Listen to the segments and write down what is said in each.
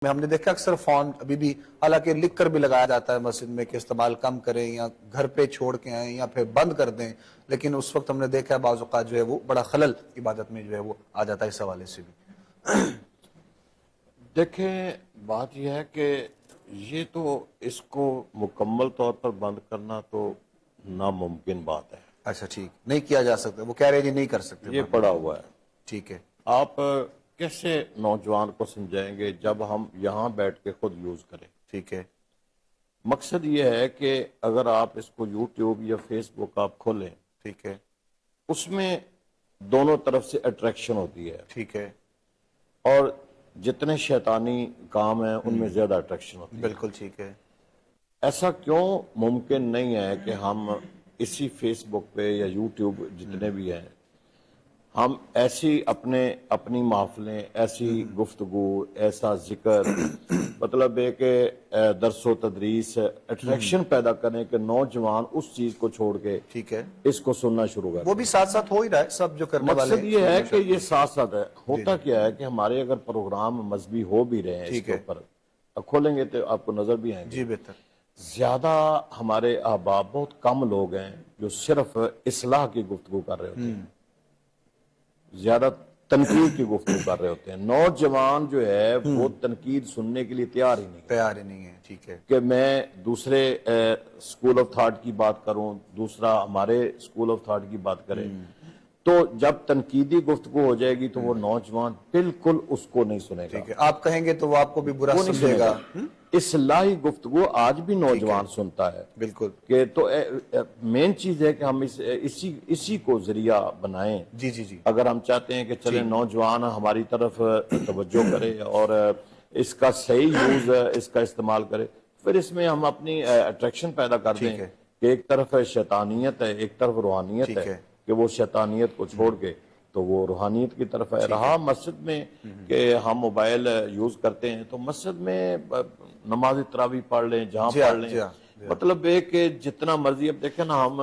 ہم نے دیکھا اکثر فون ابھی بھی حالانکہ لکھ کر بھی لگایا جاتا ہے مسجد میں کہ استعمال کم کریں یا گھر پہ چھوڑ کے آئیں یا پھر بند کر دیں، لیکن اس وقت ہم نے دیکھا ہے بعض اوقات جو ہے وہ بڑا خلل عبادت میں جو ہے وہ آ جاتا ہے اس حوالے سے بھی۔ دیکھیں بات یہ ہے کہ یہ تو اس کو مکمل طور پر بند کرنا تو ناممکن بات ہے۔ اچھا ٹھیک، نہیں کیا جا سکتا، وہ کہہ رہے جی نہیں کر سکتے، یہ پڑا ہوا ہے۔ ٹھیک ہے، آپ کیسے نوجوان کو سمجھائیں گے جب ہم یہاں بیٹھ کے خود یوز کریں؟ ٹھیک ہے، مقصد یہ ہے کہ اگر آپ اس کو یوٹیوب یا فیس بک آپ کھولیں، ٹھیک ہے، اس میں دونوں طرف سے اٹریکشن ہوتی ہے، ٹھیک ہے، اور جتنے شیطانی کام ہیں ان میں زیادہ اٹریکشن ہوتی ہے۔ بالکل ٹھیک ہے، ایسا کیوں ممکن نہیں ہے کہ ہم اسی فیس بک پہ یا یوٹیوب جتنے بھی ہیں، ہم ایسی اپنی محفلیں، ایسی گفتگو، ایسا ذکر، مطلب ہے کہ درس و تدریس اٹریکشن پیدا کریں کہ نوجوان اس چیز کو چھوڑ کے ٹھیک ہے، اس کو سننا شروع کریں۔ وہ بھی ساتھ ساتھ ہو ہی رہا ہے، سب جو کرنے والے مقصد یہ ہے کہ یہ ساتھ ساتھ ہے۔ ہوتا کیا ہے کہ ہمارے اگر پروگرام مذہبی ہو بھی رہے ہیں اس کے اوپر، اب کھولیں گے تو آپ کو نظر بھی آئیں گے، جی بہتر، زیادہ ہمارے احباب بہت کم لوگ ہیں جو صرف اصلاح کی گفتگو کر رہے ہوتے ہیں، زیادہ تنقید کی گفتگو کر رہے ہوتے ہیں۔ نوجوان جو ہے وہ تنقید سننے کے لیے تیار ہی نہیں ہے تیار ہی نہیں ہے، ٹھیک ہے، کہ میں دوسرے سکول آف تھاٹ کی بات کروں، دوسرا ہمارے سکول آف تھاٹ کی بات کرے، تو جب تنقیدی گفتگو ہو جائے گی تو وہ نوجوان بالکل اس کو نہیں سنے گا، ٹھیک ہے، آپ کہیں گے تو وہ آپ کو بھی برا وہ نہیں سمجھے سنے گا، گا۔ اصلاحی گفتگو آج بھی نوجوان سنتا ہے، بالکل، کہ تو مین چیز ہے کہ ہم اسی کو ذریعہ بنائیں۔ جی جی جی، اگر ہم چاہتے ہیں کہ چلیں نوجوان ہماری طرف توجہ کرے اور اس کا صحیح یوز اس کا استعمال کرے، پھر اس میں ہم اپنی اٹریکشن پیدا کر دیں کہ ایک طرف شیطانیت ہے، ایک طرف روحانیت ہے، کہ وہ شیطانیت کو چھوڑ کے تو وہ روحانیت کی طرف ہے۔ رہا مسجد میں کہ ہم موبائل یوز کرتے ہیں، تو مسجد میں نماز تراویح پڑھ لیں، جہاں پڑھ لیں، مطلب ہے کہ جتنا مرضی۔ اب دیکھیں نا، ہم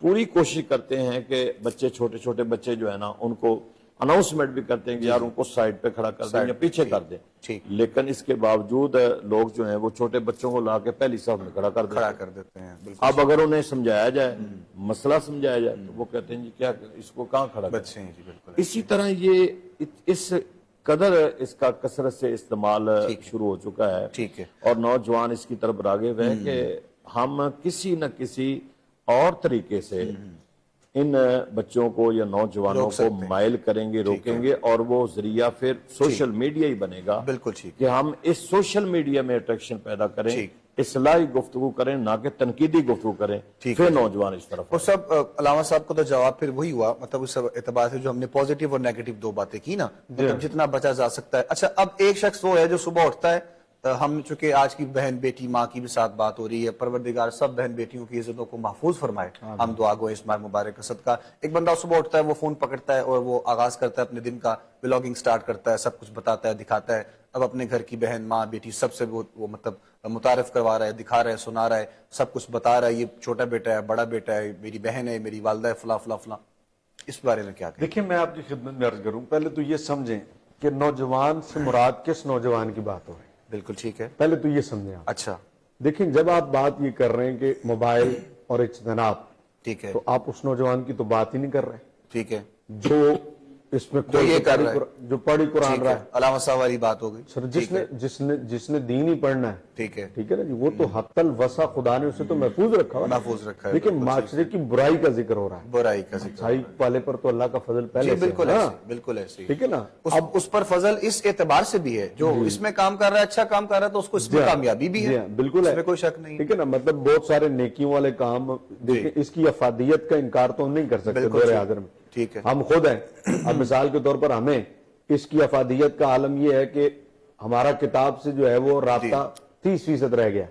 پوری کوشش کرتے ہیں کہ بچے، چھوٹے چھوٹے بچے جو ہے نا، ان کو اناؤنسمنٹ بھی کرتے ہیں کہ یار ان کو سائڈ پہ کھڑا کر دیں یا پیچھے کر دیں، لیکن اس کے باوجود لوگ جو ہیں وہ چھوٹے بچوں کو لا کے پہلی صف میں کھڑا کر دیتے ہیں۔ اب اگر انہیں سمجھایا جائے، مسئلہ سمجھایا جائے، تو وہ کہتے ہیں جی کیا اس کو کہاں کھڑا کریں۔ اسی طرح یہ اس قدر اس کا کثرت سے استعمال شروع ہو چکا ہے، اور نوجوان اس کی طرف راغب ہوئے ہیں کہ ہم کسی نہ کسی اور طریقے سے ان بچوں کو یا نوجوانوں کو مائل کریں گے، روکیں گے، اور وہ ذریعہ پھر سوشل میڈیا ہی بنے گا کہ ہم اس سوشل میڈیا میں اٹریکشن پیدا کریں، اصلاحی گفتگو کریں، نہ کہ تنقیدی گفتگو کریں، پھر نوجوان اس طرف۔ اور سب علامہ صاحب کو تو جواب پھر وہی ہوا، مطلب اس اعتبار سے جو ہم نے پوزیٹیو اور نیگیٹو دو باتیں کی نا، مطلب جتنا بچا جا سکتا ہے۔ اچھا، اب ایک شخص وہ ہے جو صبح اٹھتا ہے، ہم چونکہ آج کی بہن بیٹی ماں کی بھی ساتھ بات ہو رہی ہے، پروردگار سب بہن بیٹیوں کی عزتوں کو محفوظ فرمائے، ہم دعا گو اس ماہ مبارک کا صدقہ۔ ایک بندہ صبح اٹھتا ہے، وہ فون پکڑتا ہے اور وہ آغاز کرتا ہے اپنے دن کا، ولاگنگ سٹارٹ کرتا ہے، سب کچھ بتاتا ہے، دکھاتا ہے، اب اپنے گھر کی بہن ماں بیٹی سب سے وہ مطلب متعارف کروا رہا ہے، دکھا رہا ہے، سنا رہا ہے، سب کچھ بتا رہا ہے، یہ چھوٹا بیٹا ہے، بڑا بیٹا ہے، میری بہن ہے، میری والدہ ہے، فلاں فلاں فلاں۔ اس بارے میں کیا کہیں؟ دیکھیں، میں آپ کی خدمت میں عرض کروں، پہلے تو یہ سمجھیں کہ نوجوان سے مراد کس نوجوان کی بات ہو رہی ہے، بالکل ٹھیک ہے، پہلے تو یہ سمجھیں آپ۔ اچھا دیکھیں، جب آپ بات یہ کر رہے ہیں کہ موبائل اور اجتناب، ٹھیک ہے، تو آپ اس نوجوان کی تو بات ہی نہیں کر رہے ٹھیک ہے، جو اس میں جو پڑھی قرآن رہا ہے۔ علامہ صاحب والی بات ہو گئی سر، جس نے دین ہی پڑھنا ہے، ٹھیک ہے، ٹھیک ہے نا جی، وہ تو حق الوسع خدا نے اسے تو محفوظ رکھا ہوا، محفوظ رکھا ہے، لیکن معاشرے کی برائی کا ذکر ہو رہا ہے، برائی کا ذکر، اچھائی والے پر تو اللہ کا فضل پہلے سے ہے، بالکل ایسے، بالکل ایسے، ٹھیک ہے نا۔ اب اس پر فضل اس اعتبار سے بھی ہے، جو اس میں کام کر رہا ہے، اچھا کام کر رہا ہے، تو اس کو اس میں کامیابی بھی ہے، بالکل اس میں کوئی شک نہیں، ٹھیک ہے نا۔ مطلب بہت سارے نیکیوں والے کام، دیکھیں اس کی افادیت کا انکار تو ہم نہیں کر سکتے دور حاضر میں، ٹھیک ہے، ہم خود ہیں۔ اب مثال کے طور پر ہمیں اس کی افادیت کا عالم یہ ہے کہ ہمارا کتاب سے جو ہے وہ رابطہ 30% رہ گیا،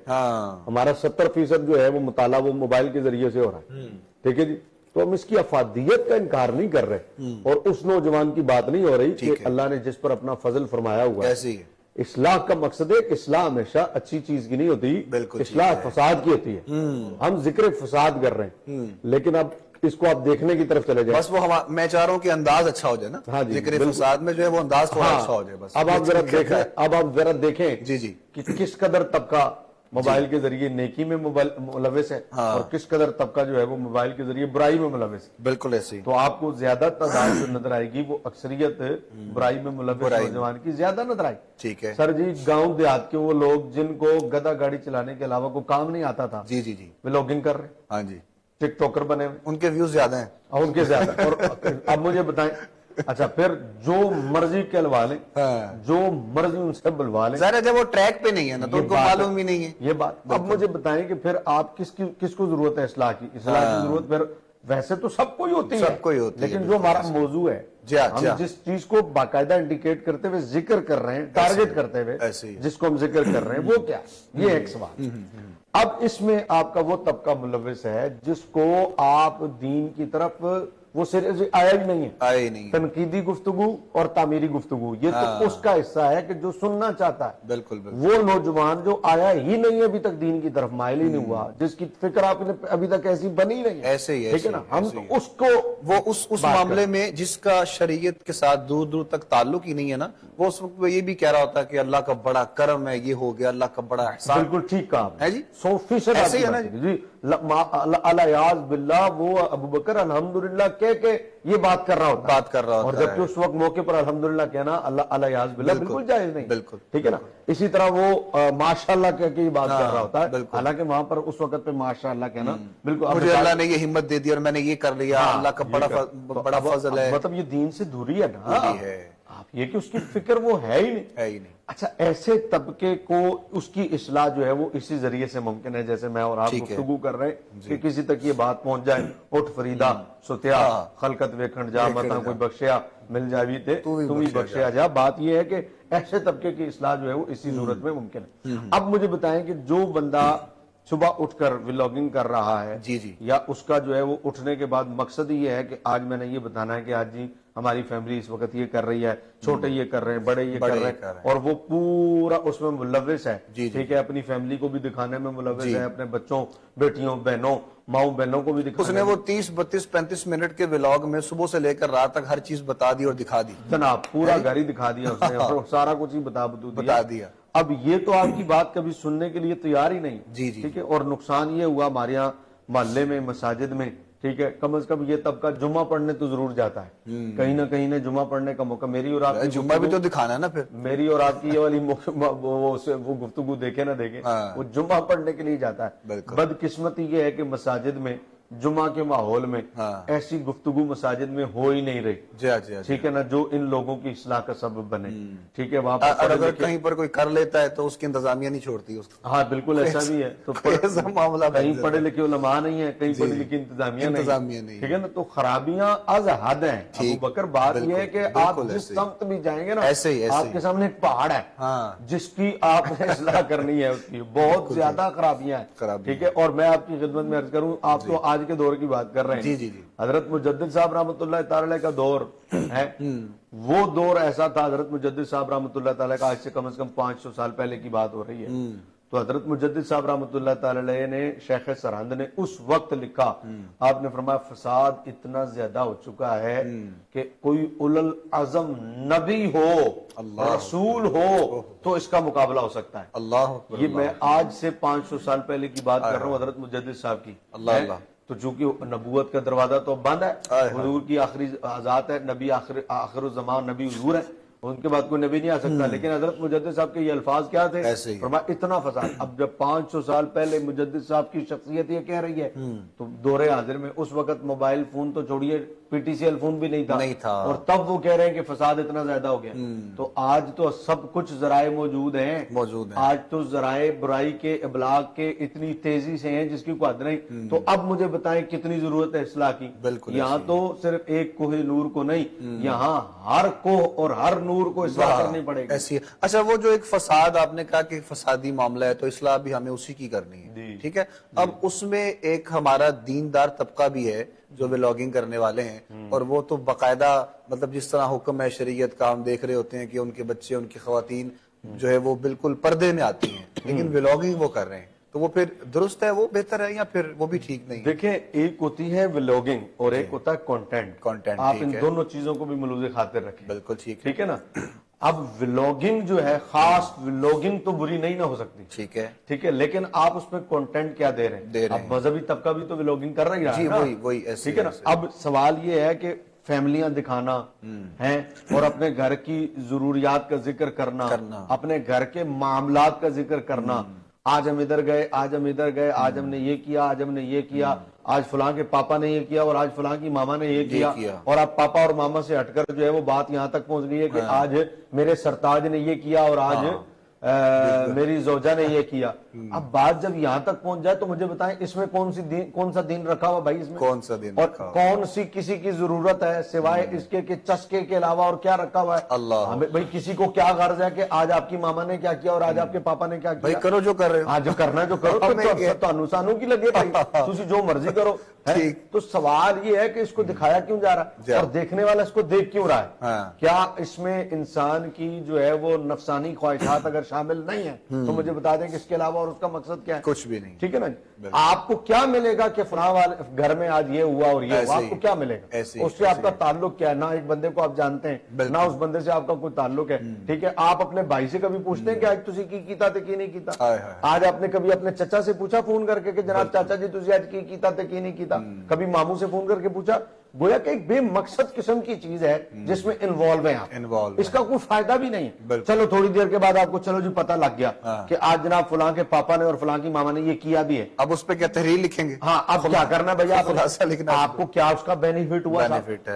ہمارا 70% جو ہے وہ مطالعہ وہ موبائل کے ذریعے سے ہو رہا ہے، ٹھیک ہے جی۔ تو ہم اس کی افادیت کا انکار نہیں کر رہے، اور اس نوجوان کی بات نہیں ہو رہی کہ اللہ نے جس پر اپنا فضل فرمایا ہوا ہے۔ اصلاح کا مقصد ہے کہ اصلاح ہمیشہ اچھی چیز کی نہیں ہوتی، اصلاح فساد کی ہوتی ہے۔ ہم ذکر فساد کر رہے ہیں، لیکن اب اس کو آپ دیکھنے کی طرف چلے جائیں. بس وہ میں چاہ رہا ہوں کہ انداز اچھا ہو جائے نا, ہاں جی، ذکر فساد میں جو ہے وہ انداز تھوڑا اچھا ہو جائے بس. اب آپ ذرا دیکھیں جی جی کہ کس قدر طبقہ موبائل کے ذریعے نیکی میں ملوث ہے اور کس قدر طبقہ جو ہے وہ موبائل کے ذریعے برائی میں ملوث ہے. بالکل ایسے ہی. تو آپ کو زیادہ تعداد جو نظر آئے گی وہ اکثریت برائی میں ملوث نوجوان کی زیادہ نظر آئی. ٹھیک ہے سر جی, گاؤں دیہات کے وہ لوگ جن کو گدا گاڑی چلانے کے علاوہ کوئی کام نہیں آتا تھا, جی جی جی, ولاگنگ کر رہے ہیں, ہاں جی, ٹک ٹاکر بنے ہوئے, ان کے ویوز زیادہ ہیں اور ان کے زیادہ. اور اب مجھے بتائیں, اچھا پھر جو مرضی کہلوا لیں, جو مرضی ان سے بلوا لیں, ظاہر ہے جب وہ ٹریک پہ نہیں ہے نا تو ان کو معلوم ہی نہیں ہے یہ بات. اب مجھے بتائیں کہ پھر آپ کس کو ضرورت ہے اصلاح کی؟ اصلاح کی ضرورت پھر ویسے تو سب کو ہی ہوتی ہے, سب کو ہی ہوتی ہے, لیکن جو ہمارا موضوع ہے, ہم جس چیز کو باقاعدہ انڈیکیٹ کرتے ہوئے ذکر کر رہے ہیں, ٹارگٹ کرتے ہوئے جس کو ہم ذکر کر رہے ہیں, وہ کیا ہے؟ یہ ایک سوال. اب اس میں آپ کا وہ طبقہ ملوث ہے جس کو آپ دین کی طرف وہ آیا ہی نہیں ہے. تنقیدی گفتگو اور تعمیری گفتگو یہ تو اس کا حصہ ہے کہ جو سننا چاہتا ہے. بالکل وہ نوجوان جو آیا ہی نہیں ہے ابھی تک دین کی طرف, مائل ہی نہیں ہوا, جس کی فکر آپ نے ابھی تک ایسی بنی ہی نہیں ہے, ایسے ہی, ٹھیک ہے نا. ہم تو اس کو وہ اس معاملے میں جس کا شریعت کے ساتھ دور دور تک تعلق ہی نہیں ہے نا, وہ اس وقت یہ بھی کہہ رہا ہوتا ہے کہ اللہ کا بڑا کرم ہے, یہ ہو گیا, اللہ کا بڑا احسان. بالکل ٹھیک کہا ہے جی, 100% ایسے ہی ہے نا جی. الیاذ باللہ وہ ابو بکر الحمدللہ کہہ کے یہ بات کر رہا ہوتا ہے, اور جبکہ اس وقت موقع پر الحمدللہ کہنا الیاذ باللہ بالکل جائز نہیں. بالکل ٹھیک ہے نا. اسی طرح وہ ماشاءاللہ کہہ کے یہ بات کر رہا ہوتا ہے, حالانکہ وہاں پر اس وقت پہ ماشاءاللہ کہنا بالکل مجھے اللہ نے یہ ہمت دے دی اور میں نے یہ کر لیا, اللہ کا بڑا فضل ہے. مطلب یہ دین سے دوری ہے نا, آپ یہ کہ اس کی فکر وہ ہے ہی نہیں. اچھا, ایسے طبقے کو اس کی اصلاح جو ہے وہ اسی ذریعے سے ممکن ہے جیسے میں اور آپ گفتگو کر رہے ہیں کہ کسی تک یہ بات پہنچ جائے, اٹھ فریدا ستیا خلقت ویکھن جا, متا کوئی بخشیا مل جاوی تے تو ہی بخشیا جا. بات یہ ہے کہ ایسے طبقے کی اصلاح جو ہے وہ اسی صورت میں ممکن ہے. اب مجھے بتائیں کہ جو بندہ صبح اٹھ کر ولاگنگ کر رہا ہے, یا اس کا جو ہے وہ اٹھنے کے بعد مقصد یہ ہے کہ آج میں نے یہ بتانا ہے کہ آج جی ہماری فیملی اس وقت یہ کر رہی ہے, چھوٹے یہ کر رہے ہیں, بڑے یہ کر رہے ہیں, اور وہ پورا اس میں ملوث ہے. ٹھیک ہے, اپنی فیملی کو بھی دکھانے میں ملوث ہے, اپنے بچوں, بیٹیوں, بہنوں, ماؤں بہنوں کو بھی دکھانے. اس نے وہ 30 32 35 منٹ کے ولاگ میں صبح سے لے کر رات تک ہر چیز بتا دی اور دکھا دی جناب, پورا گھر ہی دکھا دیا اس نے, سارا کچھ ہی بتا دیا. اب یہ تو آپ کی بات کبھی سننے کے لیے تیار ہی نہیں. ٹھیک ہے, اور نقصان یہ ہوا ہمارے یہاں محلے میں, مساجد میں, ٹھیک ہے, کم از کم یہ طبقہ جمعہ پڑھنے تو ضرور جاتا ہے, کہیں نہ کہیں جمعہ پڑھنے کا موقع. میری اور آپ کی جمعہ بھی تو دکھانا ہے نا, پھر میری اور آپ کی یہ والی وہ گفتگو دیکھے نہ دیکھے, وہ جمعہ پڑھنے کے لیے جاتا ہے. بدقسمتی یہ ہے کہ مساجد میں جمعہ کے ماحول میں ایسی گفتگو مساجد میں ہو ہی نہیں رہی. ٹھیک ہے نا, جو ان لوگوں کی اصلاح کا سبب بنے. ٹھیک ہے, وہاں پر اگر کہیں پر کوئی کر لیتا ہے تو اس کی انتظامیہ نہیں چھوڑتی اس کو. ہاں بالکل ایسا بھی ہے. تو کہیں پڑھے لکھے علماء نہیں ہے, کہیں پڑھی لکھی انتظامیہ نہیں. ٹھیک ہے نا, تو خرابیاں از حد ہیں. ابو بکر بات یہ ہے کہ آپ جس سمت بھی جائیں گے نا, آپ کے سامنے ایک پہاڑ ہے جس کی آپ نے اصلاح کرنی ہے, اس کی بہت زیادہ خرابیاں ہیں. ٹھیک ہے, اور میں آپ کی خدمت میں عرض کروں, آپ تو آج کے دور کی بات کر رہے ہیں. حضرت مجدد صاحب رحمۃ اللہ تعالی کا دور ہے, وہ دور ایسا تھا. حضرت مجدد صاحب رحمۃ اللہ تعالی کا آج سے کم از کم 500 سال پہلے کی بات ہو رہی ہے. تو حضرت مجدد صاحب رحمۃ اللہ تعالی نے, شیخ سرہند نے اس وقت لکھا, آپ نے فرمایا فساد اتنا زیادہ ہو چکا ہے کہ کوئی اولو العزم نبی ہو, رسول ہو تو اس کا مقابلہ ہو سکتا ہے. اللہ, یہ میں آج سے 500 سال پہلے کی بات کر رہا ہوں حضرت مجدد صاحب کی. تو چونکہ نبوت کا دروازہ تو بند ہے, حضور کی آخری ذات ہے, نبی آخر الزمان نبی حضور ہے, ان کے بعد کوئی نبی نہیں آ سکتا. لیکن حضرت مجدد صاحب کے یہ الفاظ کیا تھے, فرمایا اتنا فساد. اب جب 500 سال پہلے مجدد صاحب کی شخصیت یہ کہہ رہی ہے, تو دور حاضر میں اس وقت موبائل فون تو چھوڑیے, P T C L phone بھی نہیں تھا, اور تب وہ کہہ رہے ہیں کہ فساد اتنا زیادہ ہو گیا. تو آج تو سب کچھ ذرائع موجود ہیں. آج تو ذرائع برائی کے, ابلاغ کے اتنی تیزی سے ہیں جس کی کوئی حد نہیں. تو اب مجھے بتائیں کتنی ضرورت ہے اصلاح کی. یہاں تو صرف ایک کوہ نور کو نہیں, یہاں ہر کوہ اور ہر نور کو اصلاح کرنی پڑے گی. ایسی ہے. اچھا, وہ جو ایک فساد آپ نے کہا کہ فسادی معاملہ ہے, تو اصلاح بھی ہمیں اسی کی کرنی ہے. ٹھیک ہے, اب اس میں ایک ہمارا دیندار طبقہ بھی ہے جو ولاگنگ کرنے والے ہیں, اور وہ تو باقاعدہ مطلب جس طرح حکم ہے شریعت کا ہم دیکھ رہے ہوتے ہیں کہ ان کے بچے, ان کی خواتین جو ہے وہ بالکل پردے میں آتی ہیں, لیکن ولاگنگ وہ کر رہے ہیں. تو وہ پھر درست ہے, وہ بہتر ہے, یا پھر وہ بھی ٹھیک نہیں ہے؟ دیکھیں ایک ہوتی ہے ولاگنگ اور ایک ہوتا ہے کنٹینٹ. آپ ان دونوں چیزوں کو بھی ملحوظ خاطر رکھیں. بالکل ٹھیک ہے. ٹھیک ہے نا. اب ولاگنگ جو ہے, خاص ولاگنگ تو بری نہیں نہ ہو سکتی, ٹھیک ہے, ٹھیک ہے, لیکن آپ اس میں کنٹینٹ کیا دے رہے ہیں؟ اب مذہبی طبقہ بھی تو ولاگنگ کر رہا ہے. جی وہی ایسے, ٹھیک ہے نا. اب سوال یہ ہے کہ فیملیاں دکھانا ہیں اور اپنے گھر کی ضروریات کا ذکر کرنا, اپنے گھر کے معاملات کا ذکر کرنا, آج ہم ادھر گئے, آج ہم ادھر گئے, آج ہم نے یہ کیا, آج ہم نے یہ کیا, آج فلاں کے پاپا نے یہ کیا اور آج فلاں کی ماما نے یہ کیا, اور اب پاپا اور ماما سے ہٹ کر جو ہے وہ بات یہاں تک پہنچ گئی ہے کہ آج میرے سرتاج نے یہ کیا اور آج میری زوجہ نے یہ کیا. اب بات جب یہاں تک پہنچ جائے تو مجھے بتائیں اس میں کون سا دین رکھا ہوا بھائی, اس میں کون سا دین اور کون سی کسی کی ضرورت ہے سوائے اس کے کہ چسکے کے علاوہ اور کیا رکھا ہوا ہے؟ اللہ بھائی کسی کو کیا غرض ہے کہ آج آپ کی ماما نے کیا کیا اور آج آپ کے پاپا نے کیا کیا؟ بھائی کرو جو کر رہے ہو, آج جو کرنا ہے جو کرو, تو سانو کی لگے بھائی, تسی جو مرضی کرو. تو سوال یہ ہے کہ اس کو دکھایا کیوں جا رہا ہے اور دیکھنے والا اس کو دیکھ کیوں رہا ہے؟ کیا اس میں انسان کی جو ہے وہ نفسانی خواہشات اگر شامل نہیں ہے تو مجھے بتا دیں کہ اس کے علاوہ اور اس کا مقصد کیا ہے؟ کچھ بھی نہیں. ٹھیک ہے نا. آپ کو کیا ملے گا کہ فلاں والے گھر میں آج یہ ہوا اور یہ ہوا, آپ کو کیا ملے گا؟ اس سے آپ کا تعلق کیا ہے؟ نہ ایک بندے کو آپ جانتے ہیں, نہ اس بندے سے آپ کا کوئی تعلق ہے. ٹھیک ہے. آپ اپنے بھائی سے کبھی پوچھتے ہیں کہ آج تسی کی کیتا تے کی نہیں کیتا؟ آج آپ نے کبھی اپنے چچا سے پوچھا فون کر کے کہ جناب چاچا جی تسی آج کی کیتا تے کی نہیں کیتا؟ کبھی ماموں سے فون کر کے پوچھا؟ گویا کہ ایک بے مقصد قسم کی چیز ہے جس میں انوالو ہیں آپ, اس کا کوئی فائدہ بھی نہیں ہے. چلو تھوڑی دیر کے بعد آپ کو چلو جی پتہ لگ گیا کہ آج جناب فلاں کے پاپا نے اور فلاں کی ماما نے یہ کیا بھی ہے. اب اس پہ کیا تحریر لکھیں گے؟ ہاں, اب کیا کرنا ہے بھیا, خلاصہ لکھنا, آپ کو کیا اس کا بینیفٹ ہوا؟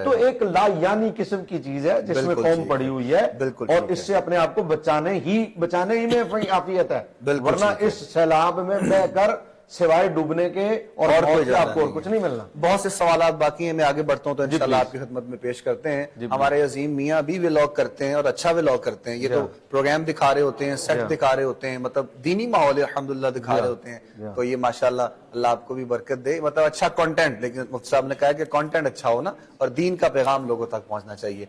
تو ایک لا یعنی قسم کی چیز ہے جس میں قوم پڑی ہوئی ہے, اور اس سے اپنے آپ کو بچانے ہی میں عافیت ہے, ورنہ اس سیلاب میں بہ کر سوائے ڈوبنے کے اور آپ کو کچھ نہیں ملنا. بہت سے سوالات باقی ہیں, میں آگے بڑھتا ہوں تو انشاءاللہ آپ کی خدمت میں پیش کرتے ہیں. ہمارے عظیم میاں بھی ولاگ کرتے ہیں اور اچھا ولاگ کرتے ہیں. یہ تو پروگرام دکھا رہے ہوتے ہیں, سیٹ دکھا رہے ہوتے ہیں, مطلب دینی ماحول الحمدللہ دکھا رہے ہوتے ہیں. تو یہ ماشاءاللہ اللہ آپ کو بھی برکت دے, مطلب اچھا کانٹینٹ, لیکن مفتی صاحب نے کہا کہ کانٹینٹ اچھا ہو نا, اور دین کا پیغام لوگوں تک پہنچنا چاہیے.